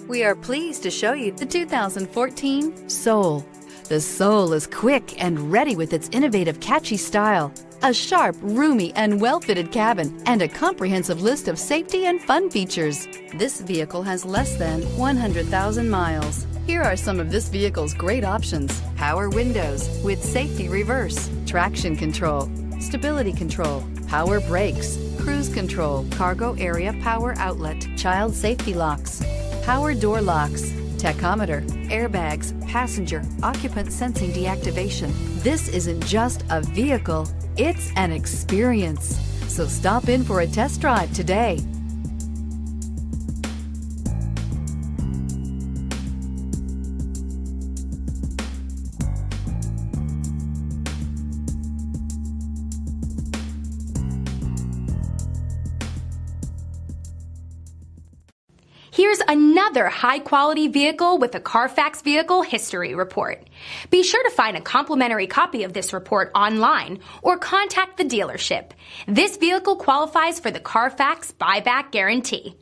We are pleased to show you the 2014 Soul. The Soul is quick and ready with its innovative, catchy style, a sharp, roomy, and well-fitted cabin, and a comprehensive list of safety and fun features. This vehicle has less than 100,000 miles. Here are some of this vehicle's great options: power windows with safety reverse, traction control, stability control, power brakes, cruise control, cargo area power outlet, child safety locks, power door locks, tachometer, airbags, passenger, occupant sensing deactivation. This isn't just a vehicle, it's an experience. So stop in for a test drive today. Here's another high-quality vehicle with a Carfax Vehicle History Report. Be sure to find a complimentary copy of this report online or contact the dealership. This vehicle qualifies for the Carfax Buyback Guarantee.